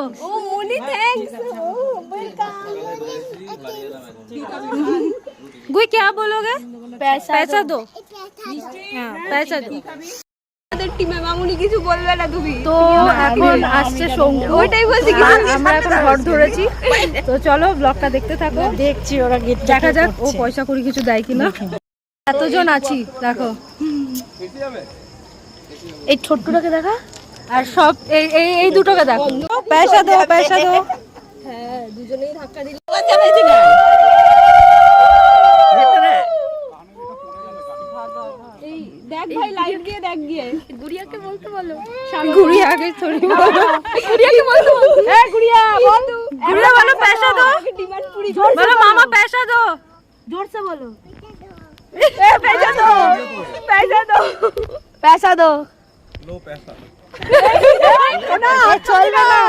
ओ Moni thanks गुई क्या बोलोगे पैसा दो हाँ पैसा दो টিমে মামুনি কিছু বলবে না তুমি তো এখন আসছে সঙ্গু ওইটাই বলছি কি আমরা এখন ঘর ধরেছি তো চলো ব্লগটা দেখতে থাকো দেখছি ওরা গেট দেখা যাক ও পয়সা করে কিছু দেয় কিনা এতজন আছি দেখো এই ছোট্টটাকে দেখা আর সব এই এই এই দুটোকে দেখো পয়সা দাও হ্যাঁ দুজনেই ধাক্কা দিল দেখ ভাই লাইট দিয়ে দেখ গিয়ে গুড়িয়াকে বলতে বলো গুড়িয়াকে থোড়ি বলো গুড়িয়াকে বলতে বলো এ গুড়িয়া বল গুড়িয়া বলো पैसा दो डिमांड पूरी बोलो मामा पैसा दो जोर से बोलो ए पैसा दो नो पैसा ना चलবে না